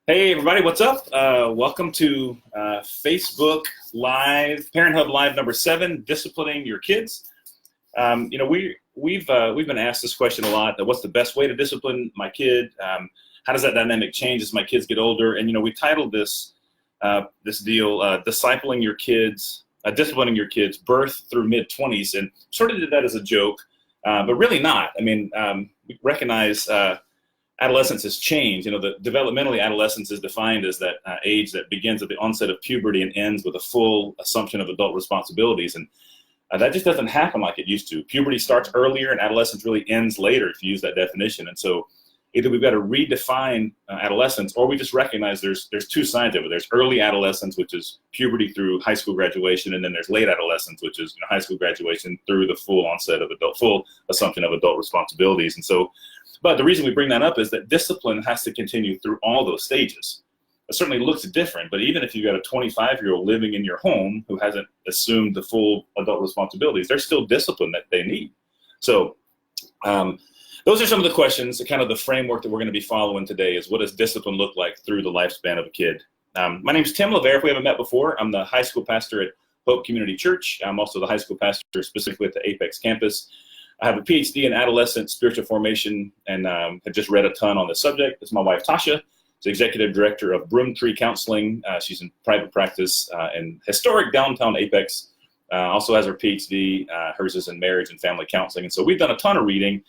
Hey everybody, what's up? Welcome to Facebook Live, ParentHub Live number 7, disciplining your kids. We've been asked this question a lot. What's the best way to discipline my kid? How does that dynamic change as my kids get older? And we titled this deal "Disciplining Your Kids," disciplining your kids, birth through mid-20s, and sort of did that as a joke, but really not. I mean, we recognize. Adolescence has changed. Developmentally, adolescence is defined as that age that begins at the onset of puberty and ends with a full assumption of adult responsibilities. And that just doesn't happen like it used to. Puberty starts earlier and adolescence really ends later, if you use that definition. And so either we've got to redefine adolescence, or we just recognize there's two sides of it. There's early adolescence, which is puberty through high school graduation, and then there's late adolescence, which is high school full assumption of adult responsibilities. And so, but the reason we bring that up is that discipline has to continue through all those stages. It certainly looks different, but even if you've got a 25-year-old living in your home who hasn't assumed the full adult responsibilities, there's still discipline that they need. So those are some of the questions, kind of the framework that we're going to be following today is what does discipline look like through the lifespan of a kid. My name's Tim LeVere, if we haven't met before. I'm the high school pastor at Hope Community Church. I'm also the high school pastor specifically at the Apex campus. I have a PhD in adolescent spiritual formation and have just read a ton on this subject. This is my wife, Tasha. She's executive director of Broomtree Counseling. She's in private practice in historic downtown Apex. Also has her PhD. Hers is in marriage and family counseling. And so we've done a ton of reading.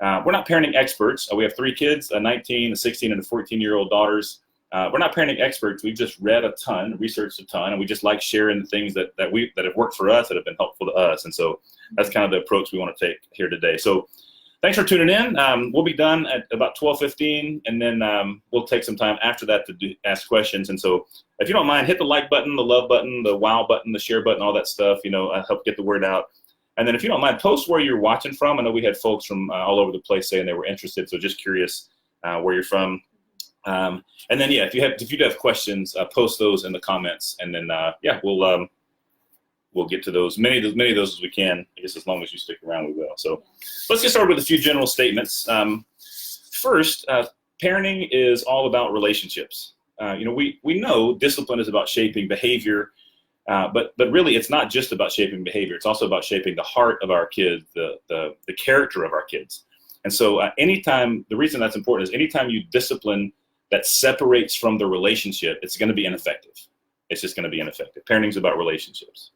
We're not parenting experts. We have 3 kids, a 19, a 16, and a 14-year-old daughters. We're not parenting experts. We've just read a ton, researched a ton, and we just like sharing the things that have worked for us, that have been helpful to us. And so that's kind of the approach we want to take here today. So thanks for tuning in. We'll be done at about 12:15, and then we'll take some time after that to ask questions. And so if you don't mind, hit the like button, the love button, the wow button, the share button, all that stuff, help get the word out. And then if you don't mind, post where you're watching from. I know we had folks from all over the place saying they were interested, so just curious where you're from. And then, if you do have questions, post those in the comments, and then, we'll get to those, many of those as we can. I guess as long as you stick around, we will. So let's get started with a few general statements. First, parenting is all about relationships. We know discipline is about shaping behavior, but really it's not just about shaping behavior. It's also about shaping the heart of our kids, the character of our kids. And so the reason that's important is anytime you discipline that separates from the relationship, it's going to be ineffective. It's just going to be ineffective. Parenting is about relationships.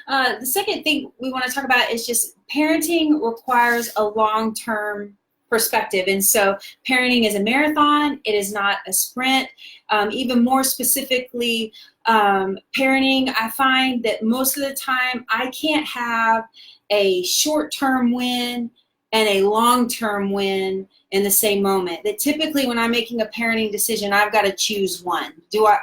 The second thing we want to talk about is just parenting requires a long-term perspective. And so parenting is a marathon. It is not a sprint. Even more specifically, parenting, I find that most of the time I can't have a short-term win and a long-term win in the same moment. That typically when I'm making a parenting decision, I've got to choose one.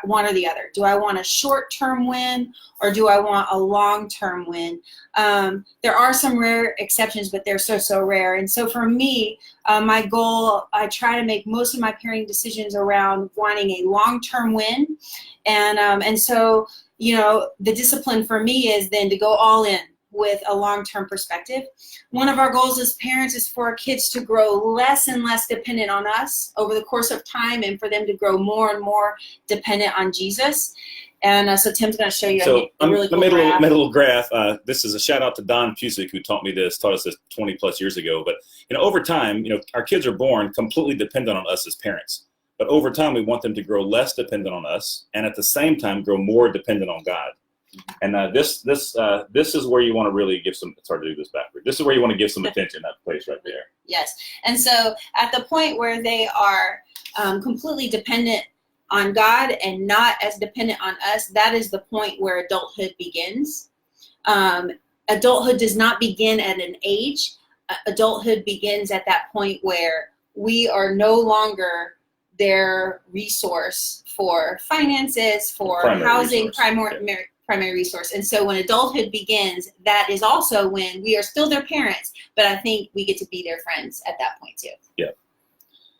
One or the other? Do I want a short-term win or do I want a long-term win? There are some rare exceptions, but they're so rare. And so for me, my goal, I try to make most of my parenting decisions around wanting a long-term win. And so, the discipline for me is then to go all in with a long-term perspective. One of our goals as parents is for our kids to grow less and less dependent on us over the course of time, and for them to grow more and more dependent on Jesus. And so Tim's going to show you a really cool graph. I made a little graph. This is a shout out to Don Pusick, who taught us this 20 plus years ago. But over time, our kids are born completely dependent on us as parents. But over time, we want them to grow less dependent on us, and at the same time, grow more dependent on God. And this is where you want to really give some. It's hard to do this backward. This is where you want to give some attention. That place right there. Yes, and so at the point where they are completely dependent on God and not as dependent on us, that is the point where adulthood begins. Adulthood does not begin at an age. Adulthood begins at that point where we are no longer their resource for finances, for housing, primary resource. And so when adulthood begins, that is also when we are still their parents, but I think we get to be their friends at that point too. Yeah.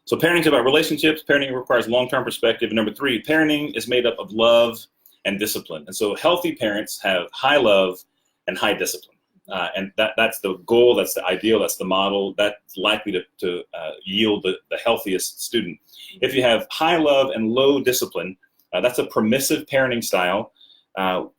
So parenting is about relationships. Parenting requires long-term perspective. And number 3, parenting is made up of love and discipline. And so healthy parents have high love and high discipline. And that's the goal, that's the ideal, that's the model, that's likely to yield the healthiest student. If you have high love and low discipline, that's a permissive parenting style.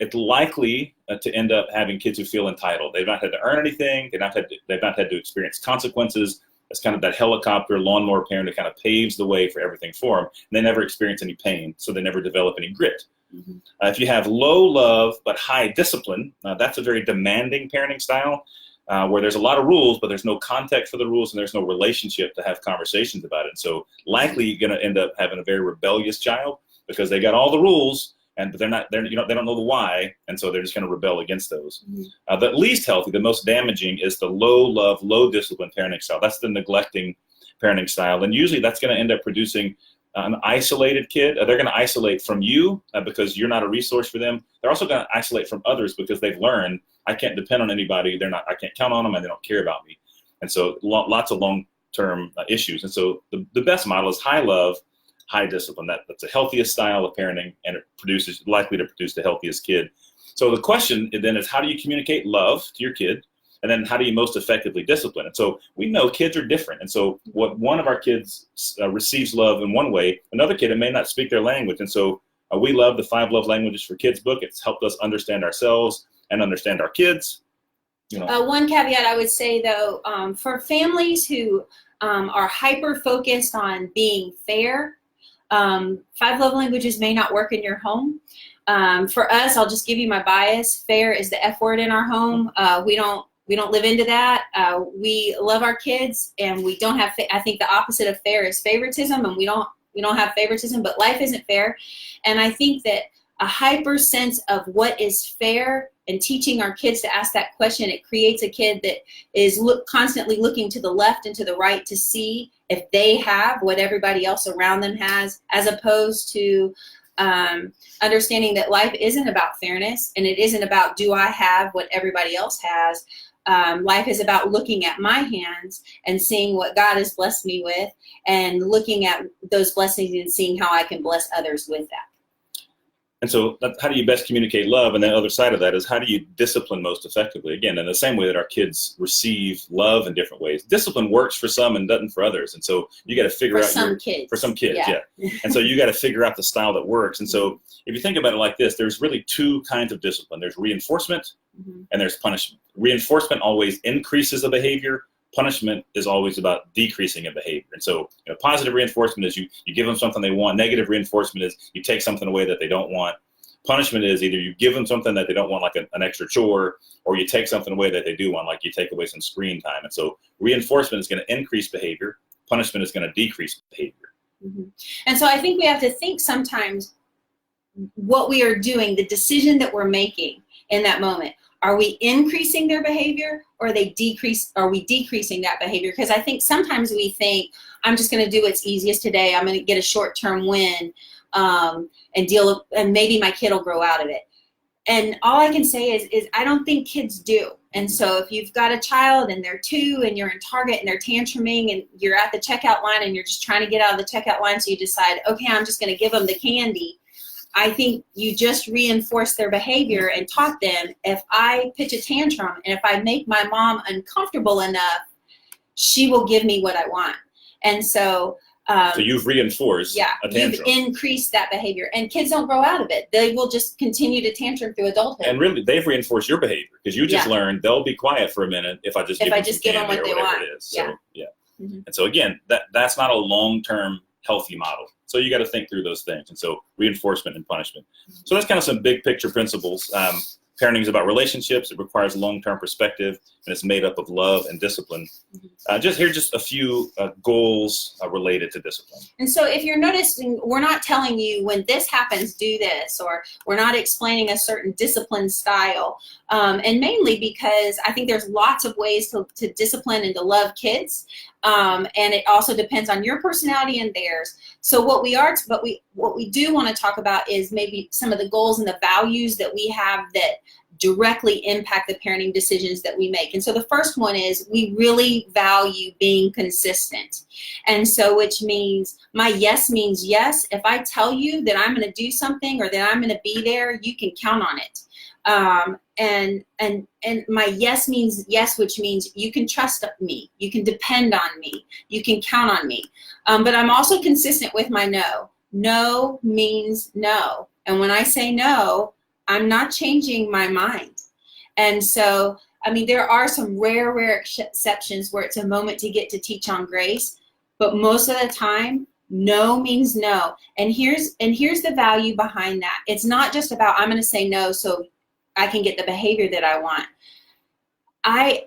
It's likely to end up having kids who feel entitled. They've not had to earn anything. They've not had to experience consequences. It's kind of that helicopter lawnmower parent that kind of paves the way for everything for them. And they never experience any pain, so they never develop any grit. Mm-hmm. If you have low love but high discipline, that's a very demanding parenting style where there's a lot of rules, but there's no context for the rules and there's no relationship to have conversations about it. And so likely you're going to end up having a very rebellious child because they got all the rules, but they don't know the why, and so they're just going to rebel against those. Mm-hmm. The least healthy, the most damaging, is the low love, low discipline parenting style. That's the neglecting parenting style, and usually that's going to end up producing an isolated kid. They're going to isolate from you because you're not a resource for them. They're also going to isolate from others because they've learned I can't depend on anybody. I can't count on them, and they don't care about me. And so lots of long-term issues. And so the best model is high love, high discipline. That's the healthiest style of parenting, and it likely to produce the healthiest kid. So the question then is, how do you communicate love to your kid? And then how do you most effectively discipline? And so we know kids are different. And so what one of our kids receives love in one way, another kid, it may not speak their language. And so we love the 5 Love Languages for Kids book. It's helped us understand ourselves and understand our kids. One caveat I would say, though, for families who are hyper-focused on being fair, 5 Love Languages may not work in your home. For us, I'll just give you my bias. Fair is the F word in our home. We don't live into that. We love our kids, and we don't have. I think the opposite of fair is favoritism, and we don't have favoritism. But life isn't fair, and I think that a hyper sense of what is fair and teaching our kids to ask that question, it creates a kid that is constantly looking to the left and to the right to see if they have what everybody else around them has, as opposed to understanding that life isn't about fairness, and it isn't about do I have what everybody else has. Life is about looking at my hands and seeing what God has blessed me with, and looking at those blessings and seeing how I can bless others with that. And so how do you best communicate love? And the other side of that is, how do you discipline most effectively? Again, in the same way that our kids receive love in different ways. Discipline works for some and doesn't for others. And so you got to figure out for some kids, yeah. And so you got to figure out the style that works. And so if you think about it like this, there's really 2 kinds of discipline. There's reinforcement and there's punishment. Reinforcement always increases the behavior. Punishment is always about decreasing a behavior. And so positive reinforcement is you give them something they want. Negative reinforcement is you take something away that they don't want. Punishment is either you give them something that they don't want, like an extra chore, or you take something away that they do want, like you take away some screen time. And so reinforcement is going to increase behavior. Punishment is going to decrease behavior. Mm-hmm. And so I think we have to think sometimes what we are doing, the decision that we're making in that moment. Are we increasing their behavior, or are we decreasing that behavior? Because I think sometimes we think, I'm just going to do what's easiest today. I'm going to get a short-term win and maybe my kid will grow out of it. And all I can say is I don't think kids do. And so if you've got a child and they're 2 and you're in Target and they're tantruming and you're at the checkout line and you're just trying to get out of the checkout line, so you decide, okay, I'm just going to give them the candy. I think you just reinforce their behavior and taught them, if I pitch a tantrum and if I make my mom uncomfortable enough, she will give me what I want. And so you've reinforced a tantrum. You've increased that behavior, and kids don't grow out of it. They will just continue to tantrum through adulthood. And really, they've reinforced your behavior, because you just learned they'll be quiet for a minute if I just give them what they want. It is. So, Mm-hmm. And so again, that's not a long-term healthy model. So you got to think through those things. And so reinforcement and punishment. So that's kind of some big picture principles. Parenting is about relationships. It requires long-term perspective, and it's made up of love and discipline. Just a few goals related to discipline. And so if you're noticing, we're not telling you when this happens, do this, or we're not explaining a certain discipline style. And mainly because I think there's lots of ways to discipline and to love kids. And it also depends on your personality and theirs. So what we do want to talk about is maybe some of the goals and the values that we have that directly impact the parenting decisions that we make. And so the first one is, we really value being consistent. And so, which means my yes means yes. If I tell you that I'm going to do something or that I'm going to be there, you can count on it. and my yes means yes, which means you can trust me, you can depend on me, you can count on me. But I'm also consistent with my no. No means no. And when I say no, I'm not changing my mind. And so, I mean, there are some rare exceptions where it's a moment to get to teach on grace, but most of the time, no means no. And here's the value behind that. It's not just about I'm going to say no so I can get the behavior that I want. I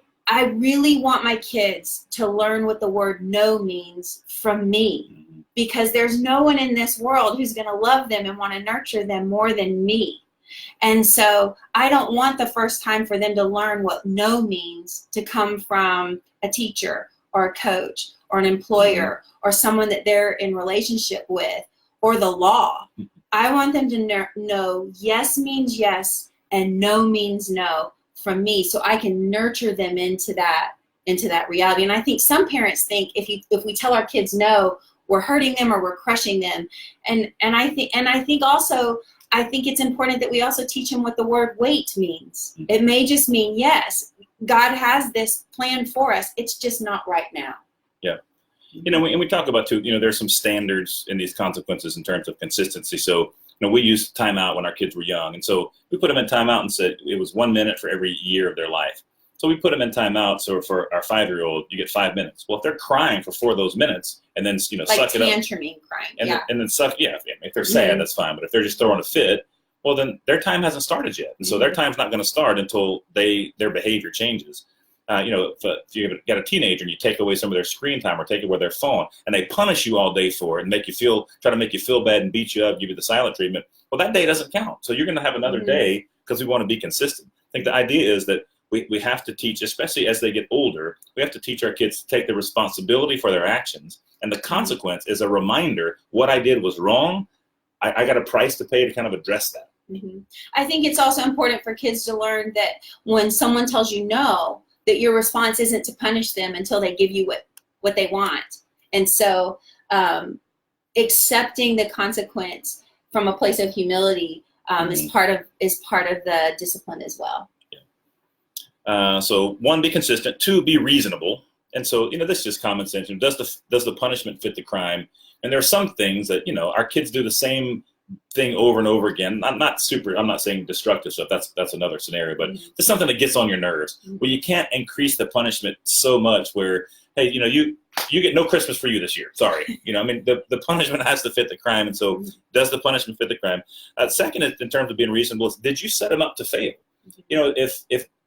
really want my kids to learn what the word no means from me, because there's no one in this world who's going to love them and want to nurture them more than me. And so I don't want the first time for them to learn what no means to come from a teacher or a coach or an employer or someone that they're in relationship with or the law. I want them to know yes means yes and no means no from me, so I can nurture them into that reality. And I think some parents think if we tell our kids no, we're hurting them or we're crushing them. And I think also I think it's important that we also teach them what the word wait means. It may just mean yes, God has this plan for us. It's just not right now. Yeah. And we talk about too, there's some standards in these consequences in terms of consistency. So, we used timeout when our kids were young. And so we put them in timeout and said it was 1 minute for every year of their life. So we put them in timeout. So for our 5-year-old, you get 5 minutes. Well, if they're crying for 4 of those minutes and then, suck it up. Like tantruming crying. And then suck, if they're sad, that's fine. But if they're just throwing a fit, well, then their time hasn't started yet. And so their time's not going to start until their behavior changes. If you got a teenager and you take away some of their screen time or take away their phone and they punish you all day for it and try to make you feel bad and beat you up, give you the silent treatment, well, that day doesn't count. So you're going to have another day because we want to be consistent. I think the idea is that we have to teach, especially as they get older, we have to teach our kids to take the responsibility for their actions. And the consequence is a reminder, what I did was wrong. I got a price to pay to kind of address that. I think it's also important for kids to learn that when someone tells you no, that your response isn't to punish them until they give you what they want. And so accepting the consequence from a place of humility is part of the discipline as well. So 1, be consistent. 2, be reasonable. And so, this is just common sense. Does the punishment fit the crime? And there are some things that, our kids do the same thing over and over again. I'm not saying destructive stuff. That's another scenario, but just something that gets on your nerves. Well, you can't increase the punishment so much where, hey, you get no Christmas for you this year. Sorry. The punishment has to fit the crime. And so does the punishment fit the crime? Second, in terms of being reasonable, is did you set them up to fail?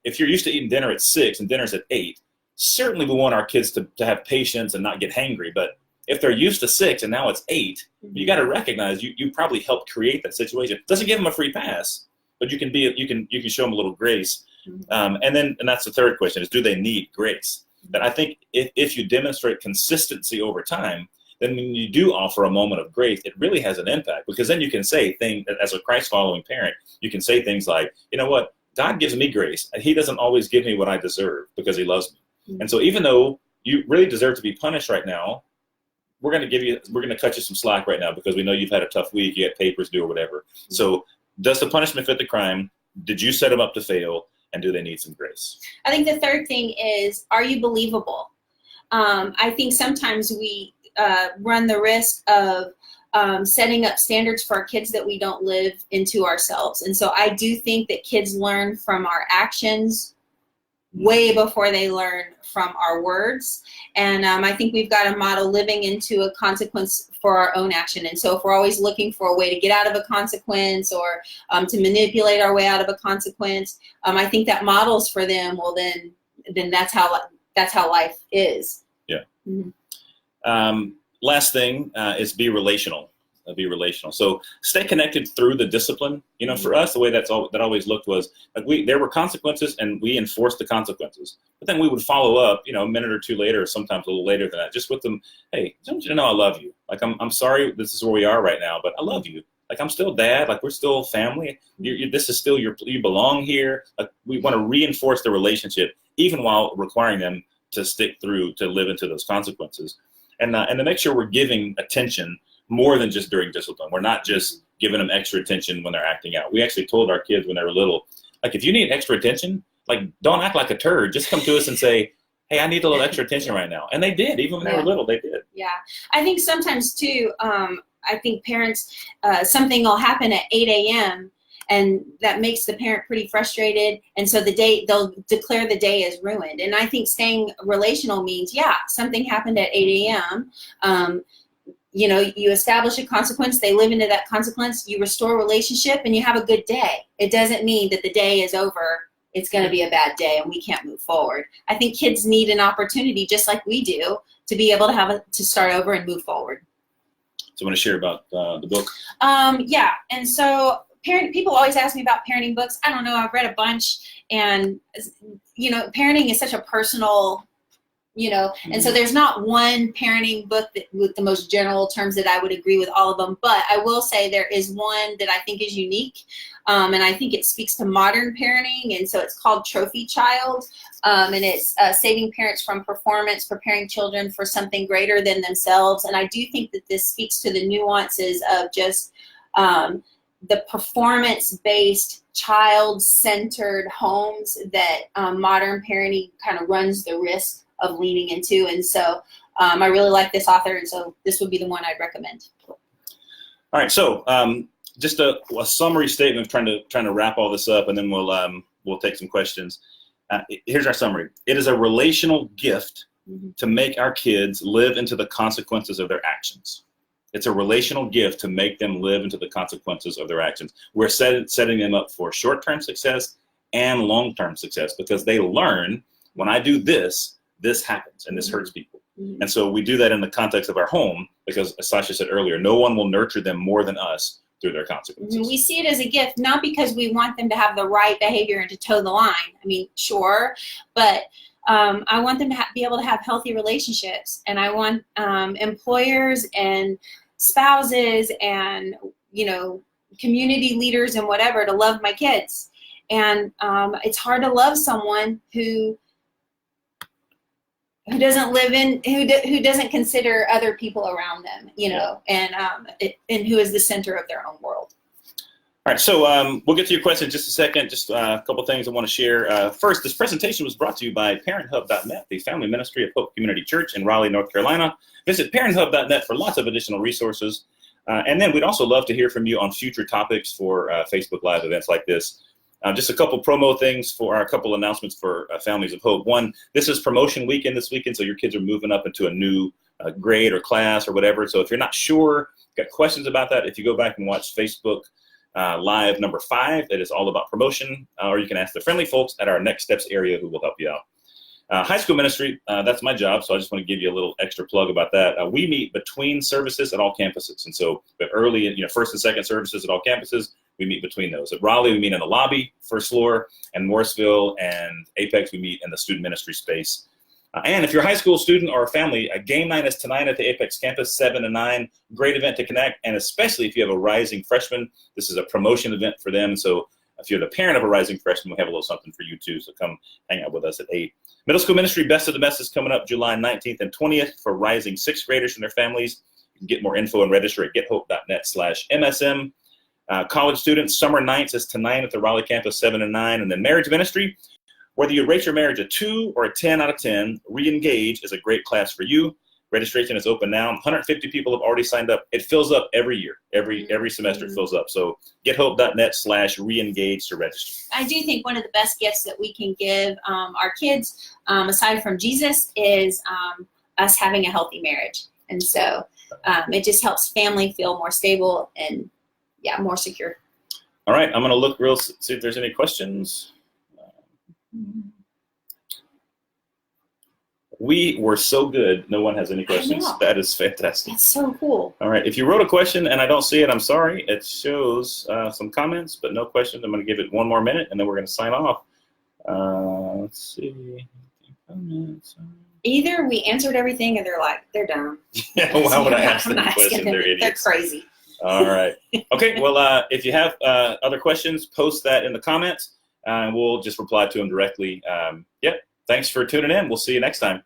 If you're used to eating dinner at 6 and dinner's at 8, certainly we want our kids to have patience and not get hangry. But if they're used to 6 and now it's 8, you got to recognize you probably helped create that situation. Doesn't give them a free pass, but you can show them a little grace. And that's the third question: is do they need grace? But I think if you demonstrate consistency over time, then when you do offer a moment of grace, it really has an impact, because then you can say things as a Christ-following parent. You can say things like, you know what? God gives me grace. He doesn't always give me what I deserve because he loves me. And so even though you really deserve to be punished right now, we're going to cut you some slack right now because we know you've had a tough week, you had papers due or whatever. So does the punishment fit the crime? Did you set them up to fail? And do they need some grace? I think the third thing is, are you believable? I think sometimes we run the risk of setting up standards for our kids that we don't live into ourselves. And so I do think that kids learn from our actions way before they learn from our words. And I think we've got to model living into a consequence for our own action. And so if we're always looking for a way to get out of a consequence or to manipulate our way out of a consequence, I think that models for them, well, then that's how life is. Yeah. Last thing is be relational. Be relational. So stay connected through the discipline. For us, the way that always looked was like there were consequences and we enforced the consequences. But then we would follow up, a minute or two later, or sometimes a little later than that, just with them. Hey, I want you to know I love you. Like I'm sorry this is where we are right now, but I love you. Like I'm still dad. Like we're still family. This is still you belong here. Like we want to reinforce the relationship, even while requiring them to stick through to live into those consequences, and to make sure we're giving attention more than just during discipline. We're not just giving them extra attention when they're acting out. We actually told our kids when they were little, Like if you need extra attention, like don't act like a turd. Just come to us and say, hey, I need a little extra attention right now. And they did, even when they were little, they did. Yeah. I think sometimes too, I think parents, something will happen at 8 a.m. and that makes the parent pretty frustrated. And so they'll declare the day as ruined. And I think staying relational means, yeah, something happened at 8 a.m. You know, you establish a consequence, they live into that consequence, you restore relationship, and you have a good day. It doesn't mean that the day is over. It's going to be a bad day and we can't move forward. I think kids need an opportunity, just like we do, to be able to to start over and move forward. So I want to share about the book. Yeah, and so people always ask me about parenting books. I don't know, I've read a bunch, and you know, parenting is such a personal, you know, and so there's not one parenting book with the most general terms that I would agree with all of them, but I will say there is one that I think is unique, and I think it speaks to modern parenting, and so it's called Trophy Child, and it's saving parents from performance, preparing children for something greater than themselves. And I do think that this speaks to the nuances of just the performance-based, child-centered homes that modern parenting kind of runs the risk of leaning into. And so I really like this author, and so this would be the one I'd recommend. All right, so just a summary statement, trying to wrap all this up, and then we'll take some questions. Here's our summary. It is a relational gift to make our kids live into the consequences of their actions. It's a relational gift to make them live into the consequences of their actions. We're setting them up for short-term success and long-term success, because they learn, when I do this, this happens, and this hurts people. And so we do that in the context of our home, because as Sasha said earlier, no one will nurture them more than us through their consequences. We see it as a gift, not because we want them to have the right behavior and to toe the line. I mean, sure, but I want them to be able to have healthy relationships, and I want employers and spouses and, you know, community leaders and whatever to love my kids. And it's hard to love someone who doesn't live in, who doesn't consider other people around them, you know, and who is the center of their own world. All right, so we'll get to your question in just a second. Just a couple things I want to share. First, this presentation was brought to you by ParentHub.net, the family ministry of Hope Community Church in Raleigh, North Carolina. Visit ParentHub.net for lots of additional resources. And then we'd also love to hear from you on future topics for Facebook Live events like this. Just a couple promo things a couple announcements for Families of Hope. One, this is promotion weekend this weekend, so your kids are moving up into a new grade or class or whatever. So if you're not sure, got questions about that, if you go back and watch Facebook Live number 5, it is all about promotion, or you can ask the friendly folks at our Next Steps area who will help you out. High school ministry, that's my job, so I just want to give you a little extra plug about that. We meet between services at all campuses, and so the early, you know, first and second services at all campuses, we meet between those. At Raleigh, we meet in the lobby, first floor, and Morrisville and Apex, we meet in the student ministry space. And if you're a high school student or a family, game night is tonight at the Apex campus, 7 to 9. Great event to connect, and especially if you have a rising freshman, this is a promotion event for them. So if you're the parent of a rising freshman, we have a little something for you too, so come hang out with us at 8. Middle school ministry, Best of the Best is coming up July 19th and 20th for rising 6th graders and their families. You can get more info and register at gethope.net/MSM. College students, summer nights is tonight at the Raleigh campus, 7 to 9. And then marriage ministry, whether you rate your marriage a 2 or a 10 out of 10, Re-Engage is a great class for you. Registration is open now. 150 people have already signed up. It fills up every year. Every semester it fills up. So gethope.net/reengage to register. I do think one of the best gifts that we can give our kids, aside from Jesus, is us having a healthy marriage. And so it just helps family feel more stable and, more secure. All right, I'm going to look see if there's any questions. We were so good. No one has any questions. That is fantastic. That's so cool. All right. If you wrote a question and I don't see it, I'm sorry. It shows some comments, but no questions. I'm going to give it one more minute, and then we're going to sign off. Let's see. Comments. Either we answered everything, or they're dumb. Yeah. Why would I ask them a question? They're idiots. They're crazy. All right. Okay. Well, if you have other questions, post that in the comments, and we'll just reply to them directly. Thanks for tuning in. We'll see you next time.